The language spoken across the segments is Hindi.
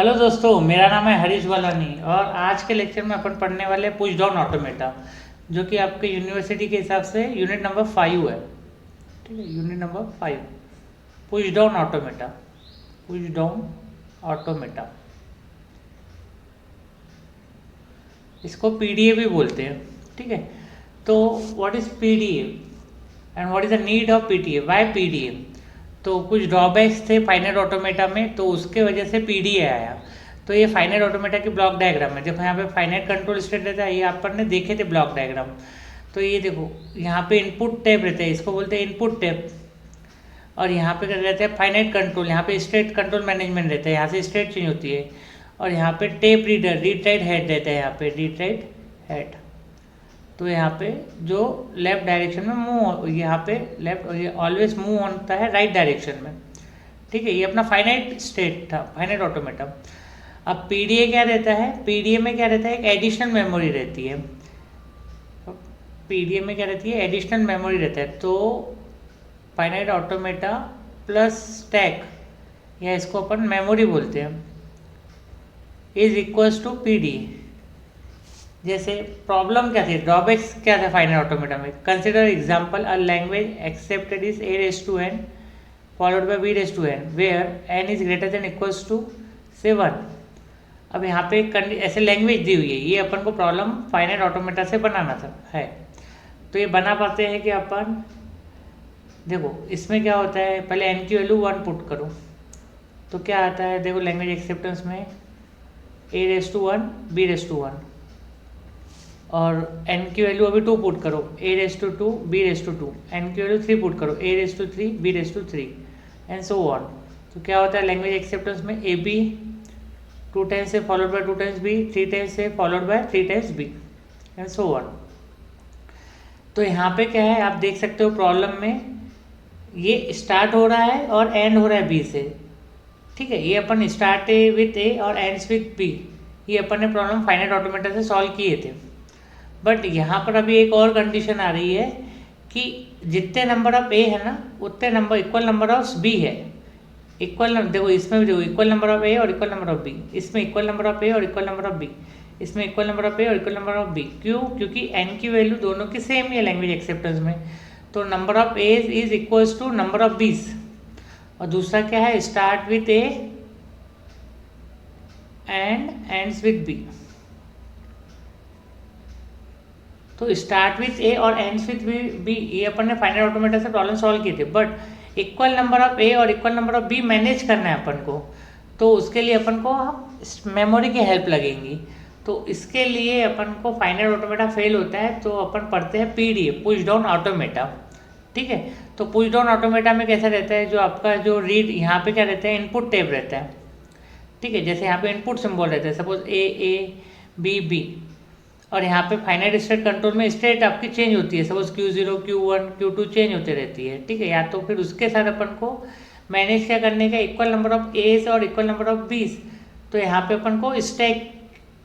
हेलो दोस्तों, मेरा नाम है हरीश बालानी और आज के लेक्चर में अपन पढ़ने वाले हैं पुश डाउन ऑटोमेटा, जो कि आपके यूनिवर्सिटी के हिसाब से यूनिट नंबर 5 है। ठीक है, unit number 5 push down automata. Push down automata, इसको पीडीए भी बोलते हैं। ठीक है, तो what is PDA and what is the need of PDA, why PDA. तो कुछ ड्रॉबैक्स थे फाइनाइट ऑटोमेटा में, तो उसके वजह से पीडीए आया। तो ये फाइनाइट ऑटोमेटा की ब्लॉक डायग्राम है। देखो यहाँ पे फाइनाइट कंट्रोल स्टेट रहता है, ये अपन ने देखे थे ब्लॉक डायग्राम। तो ये देखो, यहाँ पे इनपुट टैब रहता है, इसको बोलते हैं इनपुट टैब। और यहाँ पे क्या रहता है, फाइनाइट कंट्रोल। यहाँ पे स्टेट कंट्रोल मैनेजमेंट रहता है, यहाँ से स्टेट चेंज होती है। और यहाँ पे tape reader, read write head रहता है, यहाँ पे रीड राइट हेड। तो यहाँ पे जो लेफ्ट डायरेक्शन में मूव, यहाँ पे लेफ्ट, ये ऑलवेज मूव होता है राइट डायरेक्शन में। ठीक है, ये अपना फाइनाइट स्टेट था, फाइनाइट ऑटोमेटा। अब पीडीए क्या रहता है, पीडीए में क्या रहता है, एक एडिशनल मेमोरी रहती है। पीडीए में क्या रहती है, एडिशनल मेमोरी रहता है। तो फाइनाइट ऑटोमेटा प्लस स्टैक, या इसको अपन मेमोरी बोलते हैं, इज इक्वल्स टू पीडीए। जैसे प्रॉब्लम क्या थी, ड्रॉबैक्स क्या था फाइनाइट ऑटोमेटा में। Consider example, a language accepted is a raised to n followed by b raised to n where n is greater than equals to 7। अब यहाँ पे ऐसे लैंग्वेज दी हुई है, ये अपन को प्रॉब्लम फाइनाइट ऑटोमेटा से बनाना था है। तो ये बना पाते हैं कि अपन, देखो इसमें क्या होता है, पहले n की वैल्यू 1 पुट करो तो क्या आता है। देखो लैंग्वेज एक्सेप्टेंस में a raised to 1 b raised to 1, और n की वैल्यू अभी 2 पुट करो, a raised to 2 b raised to 2, n की वैल्यू 3 पुट करो, a raised to 3 b raised to 3 and so on. तो क्या होता है लैंग्वेज एक्सेप्टेंस में, ए बी 2 टाइम्स से followed by 2 times B, 3 times से followed by 3 times B and so on. तो यहाँ पे क्या है, आप देख सकते हो प्रॉब्लम में ये स्टार्ट हो रहा है और एंड हो रहा है बी से। ठीक है, ये अपन स्टार्ट विथ ए और एंड्स विथ बी, ये अपन ने प्रॉब्लम फाइनाइट ऑटोमेटा से सॉल्व किए थे। बट यहाँ पर अभी एक और कंडीशन आ रही है कि जितने नंबर ऑफ ए है ना, उतने number equal number of B है। इक्वल नंबर, देखो इसमें भी देखो इक्वल नंबर ऑफ ए और इक्वल नंबर ऑफ बी, इसमें इक्वल नंबर ऑफ ए और इक्वल नंबर ऑफ बी, इसमें इक्वल नंबर ऑफ ए और इक्वल नंबर ऑफ बी। क्यों? क्योंकि एन की वैल्यू दोनों की सेम ही है लैंग्वेज एक्सेप्टेंस में। तो number of A is equals to number of Bs. और दूसरा क्या है, start with A and ends with B. तो स्टार्ट विथ ए और एंड्स विथ बी, ये अपन ने फाइनाइट ऑटोमेटा से प्रॉब्लम सॉल्व किए थे। But equal number of A और equal number of B manage करना है अपन को, तो उसके लिए अपन को मेमोरी की हेल्प लगेंगी। तो इसके लिए अपन को फाइनाइट ऑटोमेटा फेल होता है तो अपन पढ़ते हैं पीडीए, पुश डाउन ऑटोमेटा। ठीक है, तो पुश डाउन ऑटोमेटा में कैसा रहता है, जो आपका जो रीड, यहाँ पे क्या रहता है, इनपुट टैब रहता है। ठीक है, जैसे यहाँ पे इनपुट सिंबल रहता है, सपोज ए बी बी, और यहाँ पे फाइनाइट स्टेट कंट्रोल में स्टेट आपकी चेंज होती है, suppose Q0 Q1 Q2 change होते रहती है। ठीक है, या तो फिर उसके साथ अपन को मैनेज क्या करने का, इक्वल नंबर ऑफ एज और इक्वल नंबर ऑफ बीस। तो यहाँ पे अपन को स्टैक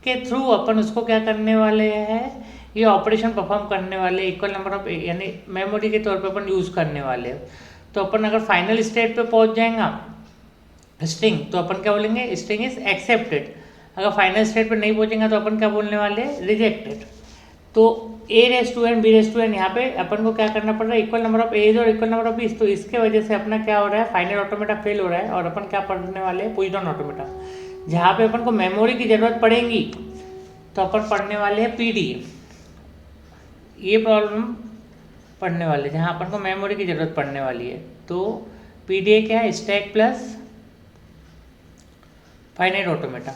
के थ्रू अपन उसको क्या करने वाले हैं, ये ऑपरेशन परफॉर्म करने वाले, इक्वल नंबर ऑफ यानी मेमोरी के तौर पर अपन यूज़ करने वाले हैं। तो अपन अगर फाइनल स्टेट पे पहुँच जाएगा स्ट्रिंग, तो अपन क्या बोलेंगे, स्ट्रिंग इज एक्सेप्टेड। अगर फाइनल स्टेट पर नहीं पहुंचेगा तो अपन क्या बोलने वाले, रिजेक्टेड। तो a raise to N B raise to N, यहाँ पे अपन को क्या करना पड़ रहा है, इक्वल नंबर ऑफ एज और इक्वल नंबर ऑफ बीस। तो इसके वजह से अपना क्या हो रहा है, फाइनल ऑटोमेटा फेल हो रहा है, और अपन क्या पढ़ने वाले हैं, पुश डाउन ऑटोमेटा। जहाँ पे अपन को मेमोरी की जरूरत पड़ेगी तो अपन पढ़ने वाले हैं पीडीए। ये प्रॉब्लम पढ़ने वाले जहाँ अपन को मेमोरी की जरूरत पड़ने वाली है। तो पीडीए क्या है, स्टैक प्लस फाइनाइट ऑटोमेटा।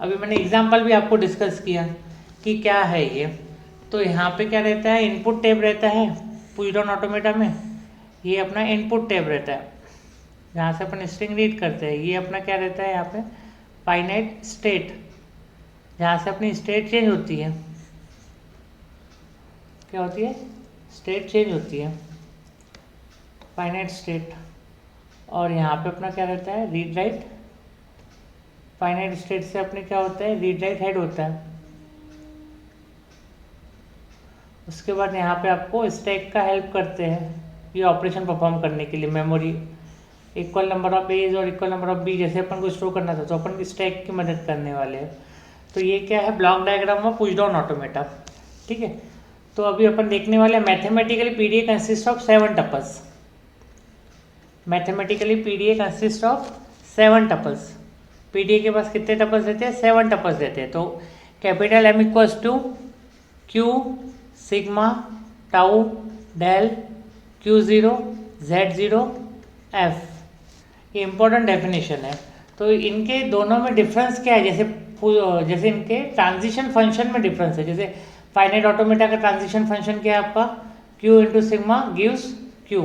अभी मैंने एग्जाम्पल भी आपको डिस्कस किया कि क्या है ये। तो यहाँ पे क्या रहता है, इनपुट टैब रहता है पुश डाउन ऑटोमेटा में, ये अपना इनपुट टैब रहता है जहाँ से अपन स्ट्रिंग रीड करते हैं। ये अपना क्या रहता है, यहाँ पे फाइनाइट स्टेट, जहाँ से अपनी स्टेट चेंज होती है। क्या होती है, स्टेट चेंज होती है, फाइनाइट स्टेट। और यहाँ पे अपना क्या रहता है, रीड राइट। फाइनाइट स्टेट से अपने क्या होता है, रीड राइट हेड होता है। उसके बाद यहाँ पे आपको स्टैक का हेल्प करते हैं ये ऑपरेशन परफॉर्म करने के लिए, memory equal number of As और इक्वल नंबर ऑफ बी जैसे अपन को स्टोर करना था, तो अपन स्टैक की मदद करने वाले हैं। तो ये क्या है, block diagram of push down automata. ठीक है, तो अभी अपन देखने वाले हैं mathematically PDA consist of 7 tuples. Mathematically PDA consist of 7 tuples. PDA के पास कितने टपल्स रहते हैं, 7 टपल्स रहते हैं। तो capital M equals to Q sigma tau del Q0 Z0 F। ये इंपॉर्टेंट डेफिनेशन है। तो इनके दोनों में डिफरेंस क्या है, जैसे इनके ट्रांजिशन फंक्शन में डिफरेंस है। जैसे फाइनाइट ऑटोमेटा का ट्रांजिशन फंक्शन क्या है आपका, Q into sigma gives Q।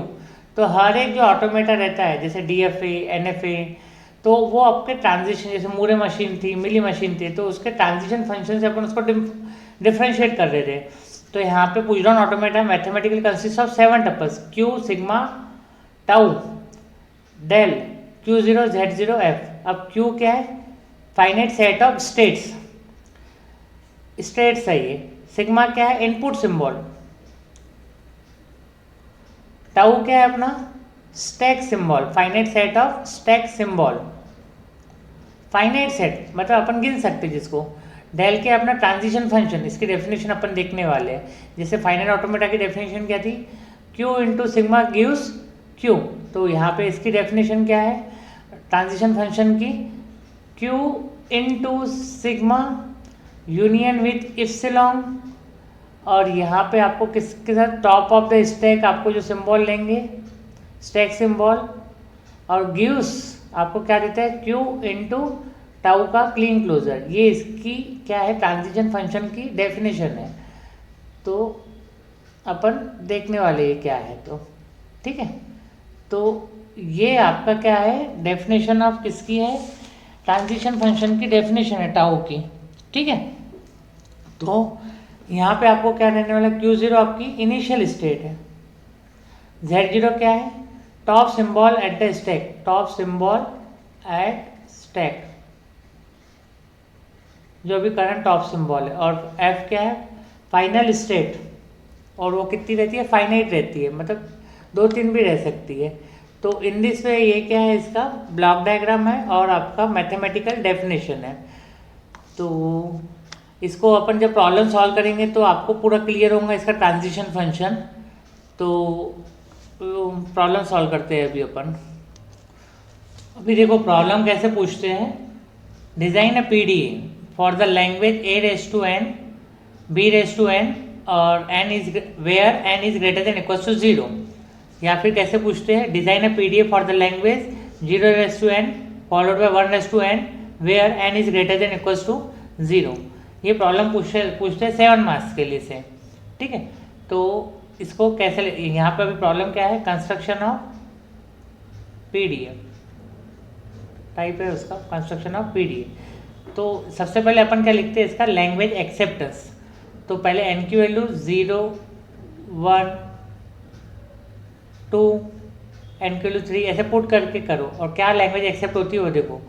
तो हर एक जो ऑटोमेटा रहता है जैसे DFA NFA, तो वो आपके ट्रांजिशन, जैसे मूरे मशीन थी, मिली मशीन थी, तो उसके ट्रांजिशन फंक्शन से अपन उसको डिफ्रेंशिएट कर रहे थे। तो यहाँ पे push down automata mathematical consist of 7 tuples Q sigma tau del Q0 Z0 F। अब Q क्या है, फाइनाइट सेट ऑफ स्टेट्स है ये। सिग्मा क्या है, इनपुट सिंबल। टाउ क्या है अपना, stack symbol, finite set of stack symbol. Finite set मतलब अपन गिन सकते जिसको। डेल के अपना ट्रांजिशन फंक्शन, इसकी डेफिनेशन अपन देखने वाले हैं। जैसे फाइनाइट ऑटोमेटा की डेफिनेशन क्या थी, Q into sigma gives Q। तो यहाँ पे इसकी डेफिनेशन क्या है ट्रांजिशन फंक्शन की, Q into sigma union with epsilon, और यहाँ पे आपको किसके साथ, टॉप ऑफ द स्टैक आपको जो सिंबल लेंगे स्टैक सिंबल, और गिव्स आपको क्या देता है, Q इंटू टाउ का क्लीन क्लोजर। ये इसकी क्या है, ट्रांजिशन फंक्शन की डेफिनेशन है। तो अपन देखने वाले ये क्या है, तो ठीक है। तो ये आपका क्या है, डेफिनेशन ऑफ किसकी है, ट्रांजिशन फंक्शन की डेफिनेशन है टाउ की। ठीक है, तो यहाँ पे आपको क्या रहने वाला, Q0 आपकी इनिशियल स्टेट है, Z0 क्या है, top symbol at the stack, top symbol at stack जो भी करंट टॉप सिंबल है, और F क्या है, फाइनल स्टेट, और वो कितनी रहती है, फाइनाइट रहती है, मतलब 2-3 भी रह सकती है। तो इन दिस वे ये क्या है, इसका ब्लॉक डायग्राम है और आपका मैथमेटिकल डेफिनेशन है। तो इसको अपन जब प्रॉब्लम सॉल्व करेंगे तो आपको पूरा क्लियर होगा इसका ट्रांजिशन फंक्शन। तो प्रॉब्लम सॉल्व करते हैं अभी अपन। अभी देखो प्रॉब्लम कैसे पूछते हैं, design a PDA for the language A⁻n B⁻n और n is where n is greater than equal to 0। या फिर कैसे पूछते हैं, design a PDA for the language 0⁻n followed by 1⁻n where n is greater than equal to 0। ये प्रॉब्लम पूछते हैं 7 मार्क्स के लिए से। ठीक है, तो इसको कैसे, यहाँ पे अभी प्रॉब्लम क्या है, कंस्ट्रक्शन ऑफ पीडीए टाइप है उसका, कंस्ट्रक्शन ऑफ पीडीए। तो सबसे पहले अपन क्या लिखते हैं इसका, लैंग्वेज एक्सेप्टेंस। तो पहले n की वैल्यू 0 1 2 n की वैल्यू 3 ऐसे पुट करके करो, और क्या लैंग्वेज एक्सेप्ट होती है वो देखो,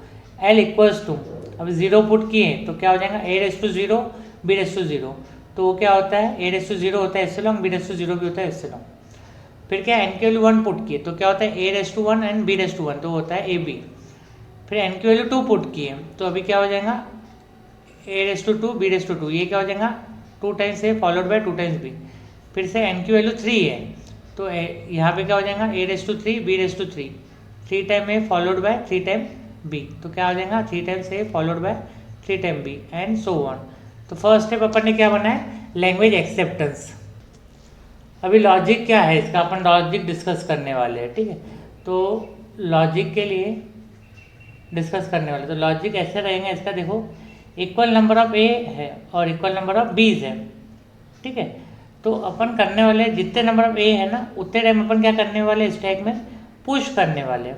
L इक्वल्स टू, अब 0 पुट किए तो क्या हो जाएगा A⁻0 B⁻0। तो वो क्या होता है, A⁻0 होता है एप्सिलॉन, B⁻0 भी होता है एप्सिलॉन। फिर क्या n की वैल्यू 1 पुट किए तो क्या होता है A⁻1 एंड B⁻1, तो होता है AB। फिर n की वैल्यू 2 पुट किए तो अभी क्या हो जाएगा A⁻2 B⁻2, ये क्या हो जाएगा 2 times A followed by 2 times B। फिर से n की वैल्यू 3 है तो यहाँ पे क्या हो जाएगा A⁻3 B⁻3, 3 time A followed by 3 time B, तो क्या हो जाएगा 3 times A followed by 3 time B and so on. तो फर्स्ट स्टेप अपन ने क्या बनाया, लैंग्वेज एक्सेप्टेंस। अभी लॉजिक क्या है इसका, अपन लॉजिक डिस्कस करने वाले हैं। ठीक है, तो लॉजिक के लिए डिस्कस करने वाले, तो लॉजिक ऐसे रहेगा इसका, देखो इक्वल नंबर ऑफ ए है और इक्वल नंबर ऑफ बीज है। ठीक है, तो अपन करने वाले जितने नंबर ऑफ ए है ना उतने टाइम अपन क्या करने वाले, स्टैक में पुश करने वाले,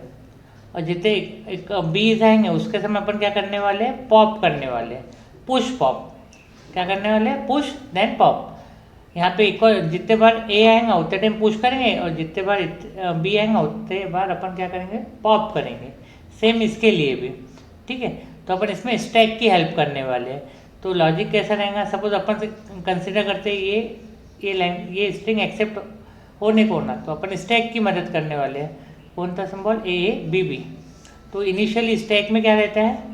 और जितने एक बीज आएंगे उसके समय अपन क्या करने वाले, पॉप करने वाले, पुश पॉप। क्या करने वाले, पुश देन पॉप। यहाँ पे इक्वल जितने बार ए आएगा उतने टाइम पुश करेंगे, और जितने बार बी आएगा उतने बार अपन क्या करेंगे, पॉप करेंगे। सेम इसके लिए भी। ठीक है, तो अपन इसमें स्टैक की हेल्प करने वाले हैं। तो लॉजिक कैसा रहेगा, सपोज अपन से कंसिडर करते हैं ये स्ट्रिंग एक्सेप्ट होने को ना, तो अपन स्टैक की मदद करने वाले हैं। कौन सा सिंबल, ए बी बी। तो इनिशियल स्टैक में क्या रहता है,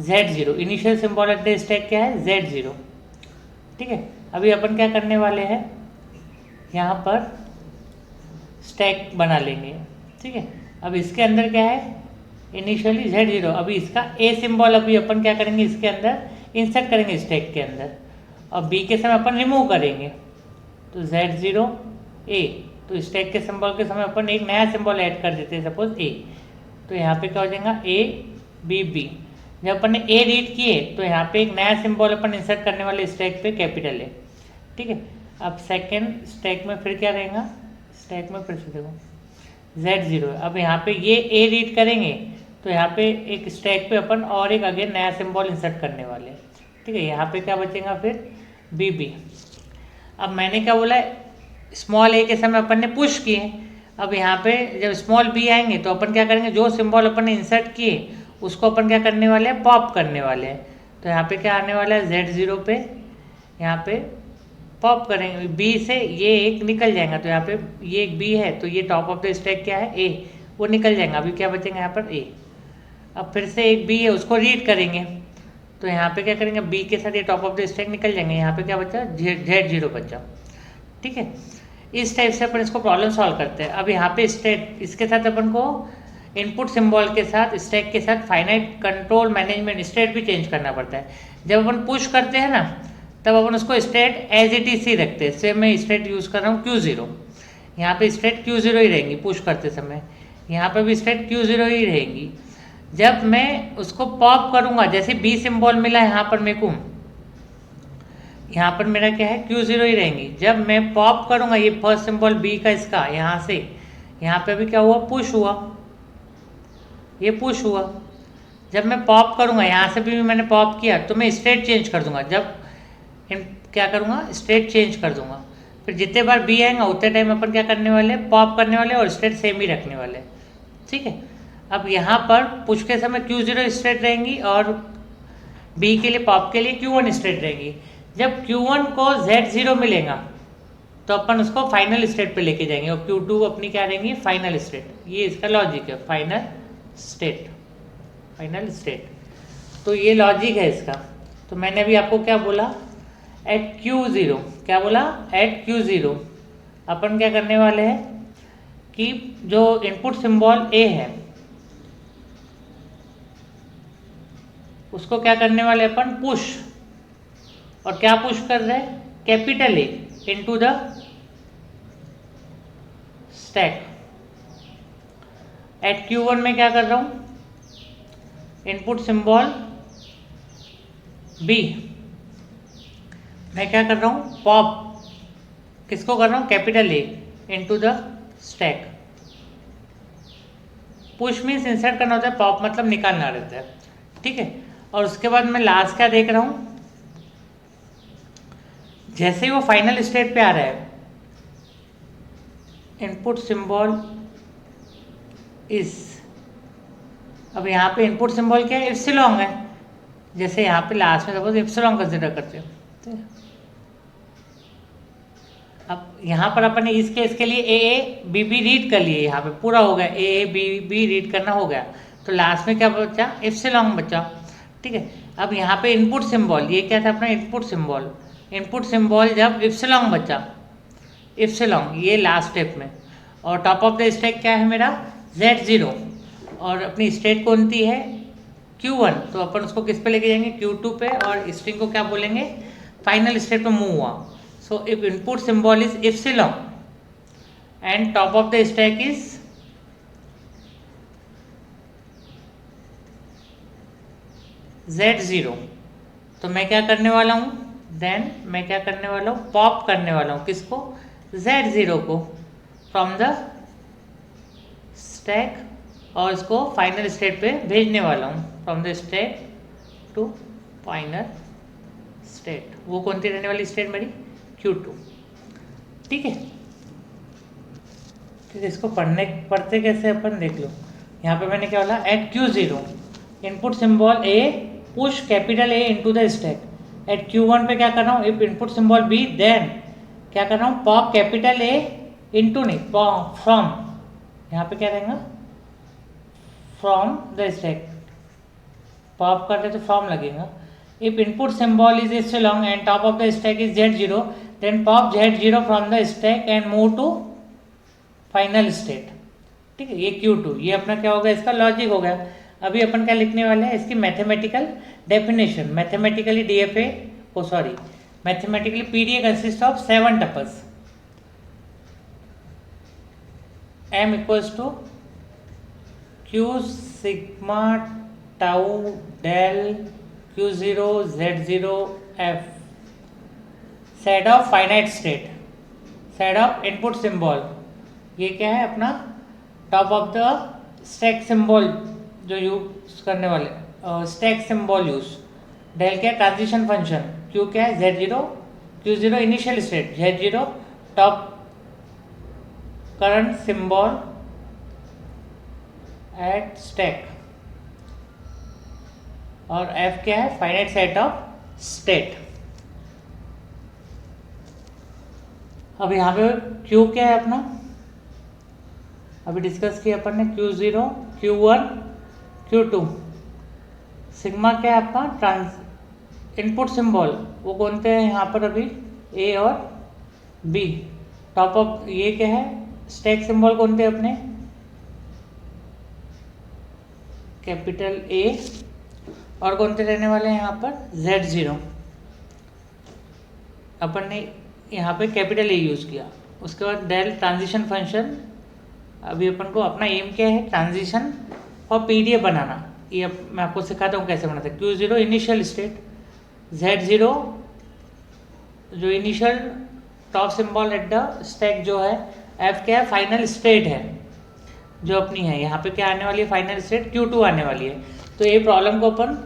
Z0। Initial symbol at the stack क्या है, Z0। ठीक है, अभी अपन क्या करने वाले हैं, यहाँ पर स्टैक बना लेंगे। ठीक है, अब इसके अंदर क्या है, इनिशियली Z0। अभी इसका ए सिंबल अभी अपन क्या करेंगे, इसके अंदर इंसर्ट करेंगे स्टैक के अंदर, और बी के समय अपन रिमूव करेंगे। तो Z0 ए, तो स्टैक के सिंबल के समय अपन एक नया सिंबल ऐड कर देते हैं, सपोज ए। तो यहाँ पे क्या हो जाएगा, ए बी बी। जब अपन ने ए रीड किए तो यहाँ पे एक नया सिंबल अपन इंसर्ट करने वाले स्टैक पे, कैपिटल ए। ठीक है, अब सेकेंड स्टैक में फिर क्या रहेगा, स्टैक में फिर से देखो Z0। अब यहाँ पे ये ए रीड करेंगे तो यहाँ पे एक स्टैक पे अपन और एक अगेन नया सिंबल इंसर्ट करने वाले। ठीक है, यहाँ पे क्या बचेगा फिर, बी बी। अब मैंने क्या बोला, स्मॉल ए के समय अपन ने पुश किए। अब यहाँ पे जब स्मॉल बी आएंगे तो अपन क्या करेंगे, जो सिंबल अपन ने इंसर्ट किए उसको अपन क्या करने वाले हैं, पॉप करने वाले हैं। तो यहाँ पे क्या आने वाला है, Z0 पे यहाँ पे पॉप करेंगे, बी से ये एक निकल जाएगा। तो यहाँ पे ये एक बी है, तो ये टॉप ऑफ द स्टैक क्या है, ए, वो निकल जाएगा। अभी क्या बचेगा यहाँ पर, ए। अब फिर से एक बी है, उसको रीड करेंगे। तो यहाँ पे क्या करेंगे, बी के साथ ये टॉप ऑफ द स्टैक निकल जाएंगे। यहाँ पे क्या बचा, Z0 बचा। ठीक है, इस टाइप से अपन इसको प्रॉब्लम सॉल्व करते हैं। अब यहाँ पे स्टेट, इसके साथ अपन को इनपुट सिंबल के साथ, स्टैक के साथ फाइनाइट कंट्रोल मैनेजमेंट स्टेट भी चेंज करना पड़ता है। जब अपन पुश करते हैं ना, तब अपन उसको स्टेट एज इट इज ही रखते हैं। सेम मैं स्टेट यूज़ कर रहा हूँ Q0, यहाँ पे स्टेट Q0 ही रहेंगी पुश करते समय, यहाँ पे भी स्टेट Q0 ही रहेंगी। जब मैं उसको पॉप करूँगा, जैसे बी सिंबल मिला यहाँ पर मेरे को, यहाँ पर मेरा क्या है, Q0 ही रहेंगी। जब मैं पॉप करूँगा ये फर्स्ट सिंबल बी का, इसका यहाँ से, यहाँ पे भी क्या हुआ, पुश हुआ, ये पुश हुआ। जब मैं पॉप करूँगा, यहाँ से भी मैंने पॉप किया, तो मैं स्टेट चेंज कर दूंगा। जब क्या करूँगा, स्टेट चेंज कर दूंगा। फिर जितने बार बी आएगा उतने टाइम अपन क्या करने वाले, पॉप करने वाले और स्टेट सेम ही रखने वाले। ठीक है, अब यहाँ पर पुश के समय Q0 स्टेट रहेंगी और बी के लिए, पॉप के लिए Q1 स्टेट रहेंगी। जब Q1 को Z0 मिलेगा तो अपन उसको फाइनल स्टेट पे लेके जाएंगे, और Q2 अपनी क्या रहेंगी, फाइनल स्टेट। ये इसका लॉजिक है, फाइनल स्टेट, फाइनल स्टेट। तो ये लॉजिक है इसका। तो मैंने अभी आपको क्या बोला, एट Q0, क्या बोला, एट Q0 अपन क्या करने वाले हैं कि जो इनपुट सिंबल ए है उसको क्या करने वाले अपन, पुश। और क्या पुश कर रहे हैं, capital A into the stack. At Q1 में क्या कर रहा हूं, इनपुट सिंबल बी मैं क्या कर रहा हूं, पॉप। किसको कर रहा हूं, capital A into the stack. Push means insert करना होता है, पॉप मतलब निकालना रहता है। ठीक है, और उसके बाद मैं लास्ट क्या देख रहा हूं, जैसे ही वो फाइनल स्टेट पे आ रहा है, इनपुट सिंबल इस, अब यहाँ पे इनपुट सिंबल क्या है, एप्सिलॉन है। जैसे यहाँ पे लास्ट में सपोज एप्सिलॉन कंसिडर करते हैं। ठीक है, अब यहाँ पर अपन ने इस केस के लिए ए बी बी रीड कर लिए, यहाँ पे पूरा हो गया, ए बी बी रीड करना हो गया। तो लास्ट में क्या बचा, एप्सिलॉन बचा। ठीक है, अब यहाँ पे इनपुट सिंबल, ये क्या था अपना इनपुट सिंबल, इनपुट सिंबल जब एप्सिलॉन बचा, एप्सिलॉन ये लास्ट स्टेप में। और टॉप ऑफ द स्टैक क्या है मेरा, Z0, और अपनी स्टेट कौन सी है, Q1। तो अपन उसको किस पे लेके जाएंगे, Q2 पे, और स्ट्रिंग को क्या बोलेंगे, फाइनल स्टेट पे मूव हुआ। So if input symbol is epsilon and top of the stack is Z0, तो मैं क्या करने वाला हूँ, देन मैं क्या करने वाला हूँ, पॉप करने वाला हूँ किसको, Z0 को फ्रॉम द स्टैक, और इसको फाइनल स्टेट पे भेजने वाला हूँ, from the stack to final state. वो कौन सी रहने वाली स्टेट मेरी, Q2। ठीक है, फिर इसको पढ़ते कैसे अपन देख लो। यहाँ पे मैंने क्या बोला, at Q0 input symbol A push capital A into the stack. At Q1 पे क्या कर रहा हूँ, if input symbol B, then क्या कर रहा हूँ, पॉप कैपिटल ए इनटू, नहीं पॉप, फ्रॉम यहाँ पे क्या रहेगा, फ्रॉम द स्टैक, पॉप करते तो फ्रॉम लगेगा। If input symbol is epsilon and top of the stack is Z0 then pop Z0 from the stack and move to final state. ठीक है, ये Q2, ये अपना क्या होगा, इसका लॉजिक हो गया। अभी अपन क्या लिखने वाले हैं, इसकी mathematical definition. Mathematically DFA mathematically PDA consist of 7 tuples. M equals to Q sigma tau del Q0 Z0 F set of finite state, set of input symbol. ये क्या है अपना top of the stack symbol जो यूज करने वाले, स्टैक सिंबल यूज। डेल क्या ट्रांजिशन फंक्शन, क्यू क्या है Z0, Q0 initial state, Z0 top current symbol at stack, और F क्या है फाइनाइट सेट ऑफ स्टेट। अब यहाँ पे Q क्या है अपना, अभी डिस्कस किया अपन ने, Q0, Q1, Q2। सिग्मा क्या है आपका ट्रांस इनपुट सिंबल, वो कौन से हैं यहाँ पर अभी, A और B। टॉप ऑफ ये क्या है स्टैक सिंबल, कौन थे अपने, कैपिटल A, और कौन से रहने वाले हैं यहाँ पर Z0। अपन ने यहाँ पे कैपिटल A यूज़ किया। उसके बाद डेल ट्रांजिशन फंक्शन। अभी अपन को अपना एम क्या है, ट्रांजिशन और PDA बनाना। ये मैं आपको सिखाता हूँ कैसे बनाते हैं। Q0 इनिशियल स्टेट, Z0 जो initial top symbol at the stack जो है, F क्या है फाइनल स्टेट है जो अपनी है। यहाँ पे क्या आने वाली है, फाइनल स्टेट Q2 आने वाली है। तो ये प्रॉब्लम को अपन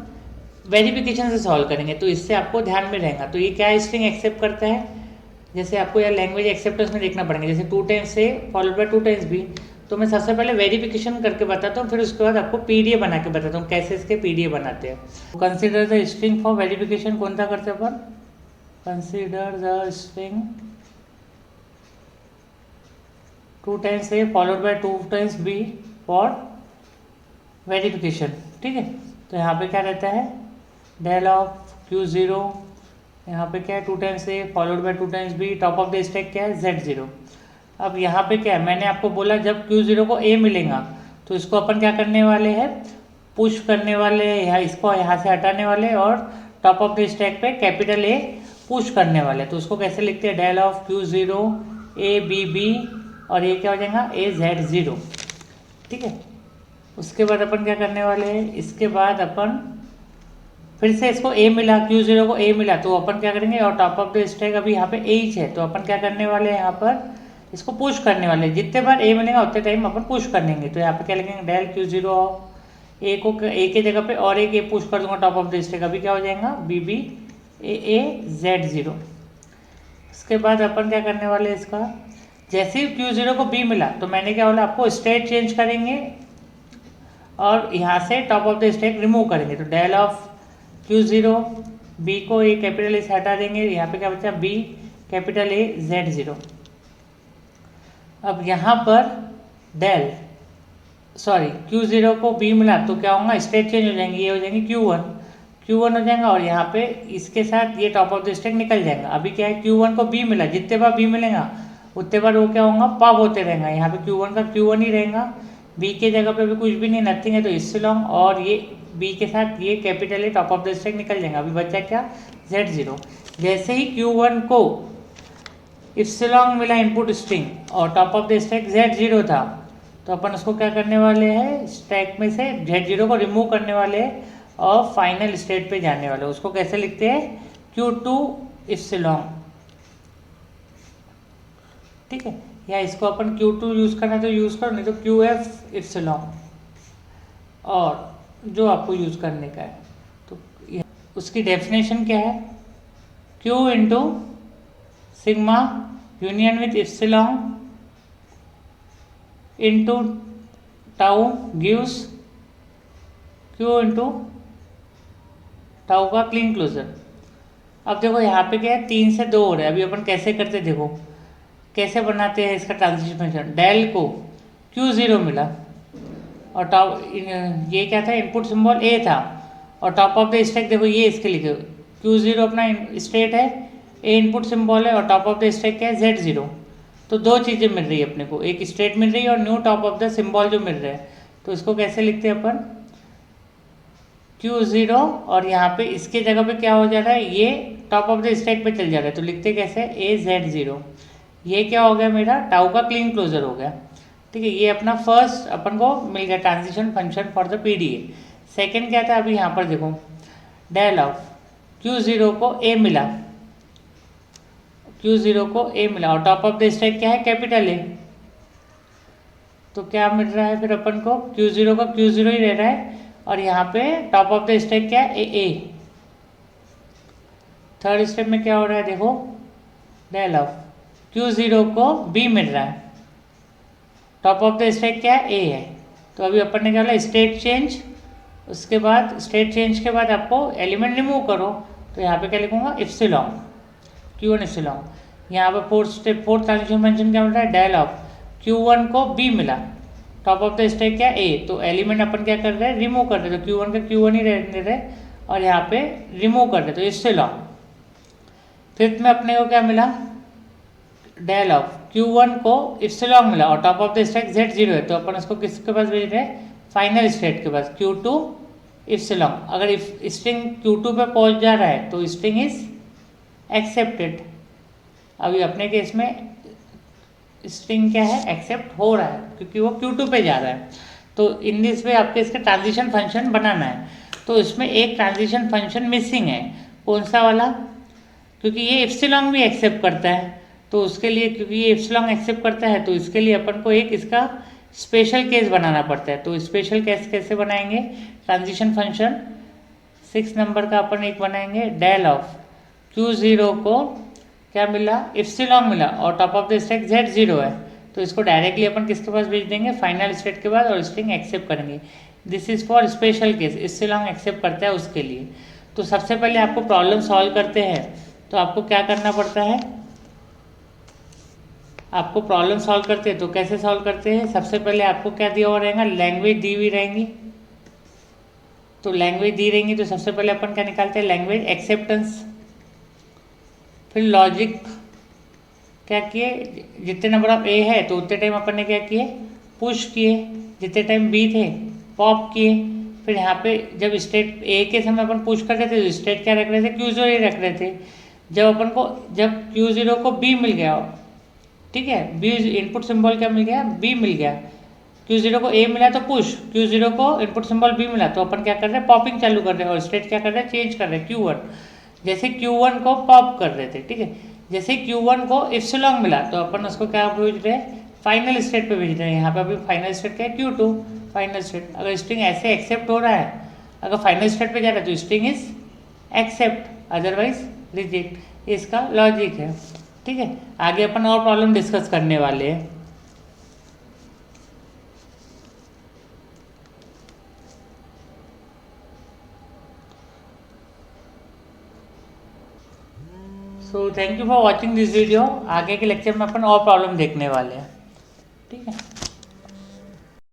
वेरिफिकेशन से सॉल्व करेंगे, तो इससे आपको ध्यान में रहेगा। तो ये क्या स्ट्रिंग एक्सेप्ट करता है, जैसे आपको यार लैंग्वेज एक्सेप्टेंस में देखना पड़ेगा, जैसे 2 times A followed by 2 times B। तो मैं सबसे पहले वेरिफिकेशन करके बताता हूँ, फिर उसके बाद आपको PDA बना के बताता हूँ कैसे इसके PDA बनाते हैं। Consider the string for verification, कौन सा करते हैं अपन, consider the string 2 times A followed by 2 times B for verification. ठीक है, तो यहाँ पे क्या रहता है, डेल ऑफ Q0, यहाँ पे क्या है 2 times A followed by 2 times B, top of the stack क्या है Z0। अब यहाँ पे क्या है, मैंने आपको बोला जब Q0 को A मिलेगा तो इसको अपन क्या करने वाले हैं, पुश करने वाले हैं, यहाँ इसको यहाँ से हटाने वाले, और टॉप ऑफ द स्टैक पे कैपिटल A पुश करने वाले। तो उसको कैसे लिखते हैं, del of Q0 A B B, और ये क्या हो जाएगा A Z0। ठीक है, उसके बाद अपन क्या करने वाले हैं, इसके बाद अपन फिर से इसको A मिला, Q0 को A मिला, तो अपन क्या करेंगे, और टॉप ऑफ द स्टैक अभी यहाँ पे H है, तो अपन क्या करने वाले हैं, यहाँ पर इसको पुश करने वाले। जितने बार A मिलेगा उतने टाइम अपन पुश कर लेंगे। तो यहाँ पे क्या लिखेंगे, डेल Q0 A को A के जगह पे और एक A पुश कर दूंगा टॉप ऑफ द स्टैक, अभी क्या हो जाएगा BB A Z0। उसके बाद अपन क्या करने वाले हैं, इसका जैसे ही Q0 को B मिला तो मैंने क्या बोला आपको, स्टेट चेंज करेंगे और यहाँ से top of the stack remove करेंगे। तो डेल ऑफ Q0 B को A कैपिटल A से हटा देंगे, यहाँ पे क्या बचा B कैपिटल A Z0। अब यहाँ पर डेल Q0 को B मिला तो क्या होगा, स्टेट चेंज हो जाएंगे, ये हो जाएंगे Q1 हो जाएगा, और यहाँ पे इसके साथ ये टॉप ऑफ द स्टैक निकल जाएगा। अभी क्या है, Q1 को B मिला, जितने बार B मिलेगा उतने बार वो क्या होगा, पॉप होते रहेगा। यहाँ पे Q1 का Q1 ही रहेगा, B के जगह पे भी कुछ भी नहीं, नथिंग है, तो इप्सिलॉन और ये B के साथ ये capital A top of the stack निकल जाएगा। अभी बचा क्या, Z0। जैसे ही Q1 को इप्सिलॉन मिला इनपुट स्ट्रिंग और top of the stack Z0 था, तो अपन उसको क्या करने वाले हैं, स्टैक में से Z0 को रिमूव करने वाले हैं और फाइनल स्टेट पे जाने वाले। उसको कैसे लिखते हैं, Q2 इप्सिलॉन। ठीक है, या इसको अपन Q2 यूज़ करना तो यूज़ करो, नहीं तो QF इप्सिलॉन, और जो आपको यूज़ करने का है। तो उसकी डेफिनेशन क्या है, Q into sigma union with epsilon into tau gives Q into tau का क्लीन क्लोजर। अब देखो यहाँ पे क्या है, 3 से 2 हो रहा है। अभी अपन कैसे करते देखो, कैसे बनाते हैं इसका ट्रांजिशन फंक्शन। डेल को Q0 मिला, और टॉप ये क्या था, इनपुट सिंबल ए था, और टॉप ऑफ द स्टैक देखो ये इसके लिखे Q0 अपना स्टेट है, ए इनपुट सिंबल है, और टॉप ऑफ द स्टैक क्या है, Z0। तो दो चीज़ें मिल रही है अपने को, एक स्टेट मिल रही है और new top of the symbol जो मिल रहा है। तो इसको कैसे लिखते हैं अपन, Q0, और यहाँ पे इसके जगह पे क्या हो जा रहा है, ये टॉप ऑफ द स्टैक पे चल जा रहा है, तो लिखते कैसे, AZ0। ये क्या हो गया, मेरा टाउ का क्लीन क्लोजर हो गया। ठीक है, ये अपना फर्स्ट अपन को मिल गया transition function for the PDA. Second क्या था, अभी यहाँ पर देखो, डेल ऑफ Q0 को A मिला, Q0 को A मिला, और टॉप ऑफ द स्टैक क्या है, कैपिटल ए। तो क्या मिल रहा है फिर अपन को, Q0 का Q0 ही रह रहा है, और यहाँ पे टॉप ऑफ द स्टैक क्या है, A। थर्ड स्टेप में क्या हो रहा है, देखो, डेल ऑफ Q0 को B मिल रहा है, टॉप ऑफ द स्टैक क्या है, A है। तो अभी अपन ने क्या बोला, स्टेट चेंज, उसके बाद स्टेट चेंज के बाद आपको एलिमेंट रिमूव करो, तो यहाँ पे क्या लिखूंगा, इप्सिलॉन, Q1 इप्सिलॉन। यहाँ पे फोर्थ ट्रांजिशन फंक्शन क्या मिल रहा है, डेल ऑफ Q1 को B मिला, टॉप ऑफ द स्टैक क्या है, A। तो एलिमेंट अपन क्या कर रहे हैं, रिमूव कर रहे हैं, तो Q1 का Q1 ही रहने रहे, और यहाँ पे रिमूव कर रहे हैं, तो इप्सिलॉन। फिफ्थ में अपने को क्या मिला, डेल ऑफ Q1 को इप्सिलॉन मिला, और top of the stack Z0 है, तो अपन उसको किसके पास भेज रहे हैं, फाइनल स्टेट के पास, Q2 इप्सिलॉन। अगर स्ट्रिंग Q2 पे पहुंच जा रहा है तो स्ट्रिंग इज एक्सेप्टेड। अभी अपने केस में स्ट्रिंग क्या है, एक्सेप्ट हो रहा है, क्योंकि वो Q2 पे जा रहा है। तो इन दिस वे आपके इसका ट्रांजिशन फंक्शन बनाना है। तो इसमें एक ट्रांजिशन फंक्शन मिसिंग है, कौन सा वाला, क्योंकि ये इप्सिलॉन भी एक्सेप्ट करता है, तो उसके लिए, क्योंकि ये इप्सिलॉन एक्सेप्ट करता है, तो इसके लिए अपन को एक इसका स्पेशल केस बनाना पड़ता है। तो स्पेशल केस कैसे बनाएंगे, ट्रांजिशन फंक्शन 6 नंबर का अपन एक बनाएंगे, डेल ऑफ Q0 को क्या मिला, इप्सिलॉन मिला, और top of the stack Z0 है, तो इसको डायरेक्टली अपन किसके पास भेज देंगे, फाइनल स्टेट के बाद, और स्ट्रिंग एक्सेप्ट करेंगे। This is for special case, epsilon accept करता है उसके लिए। तो सबसे पहले आपको प्रॉब्लम सॉल्व करते हैं, तो आपको क्या करना पड़ता है, आपको प्रॉब्लम सॉल्व करते हैं तो कैसे सॉल्व करते हैं, सबसे पहले आपको क्या दिया हुआ रहेगा, लैंग्वेज दी हुई रहेंगी। तो लैंग्वेज दी रहेंगी तो सबसे पहले अपन क्या निकालते हैं, लैंग्वेज एक्सेप्टेंस। फिर लॉजिक क्या किए, जितने नंबर ऑफ ए है तो उतने टाइम अपन ने क्या किए, पुश किए, जितने टाइम बी थे पॉप किए। फिर यहाँ पे जब स्टेट ए के समय अपन पुश कर रहे थे तो स्टेट क्या रख रहे थे, Q0 ही रख रहे थे। जब अपन को, जब Q0 को B मिल गया, ठीक है, B इनपुट सिंबल क्या मिल गया, B मिल गया, Q0 को A मिला तो पुश, Q0 को इनपुट सिंबल B मिला, तो अपन क्या कर रहे हैं, पॉपिंग चालू कर रहे हैं, और स्टेट क्या कर रहे हैं, चेंज कर रहे हैं, Q1। जैसे Q1 को पॉप कर रहे थे, ठीक है, जैसे Q1 को इप्सिलॉन मिला तो अपन उसको क्या भेज रहे हैं, फाइनल स्टेट पे भेज रहे हैं। यहाँ पे अभी फाइनल स्टेट क्या है, Q2 फाइनल स्टेट। अगर स्ट्रिंग ऐसे एक्सेप्ट हो रहा है, अगर फाइनल स्टेट पे जा रहा है तो string is accept, otherwise reject. इसका लॉजिक है, ठीक है। आगे अपन और प्रॉब्लम डिस्कस करने वाले हैं। So thank you for watching this video. आगे के लेक्चर में अपन और प्रॉब्लम देखने वाले हैं, ठीक है।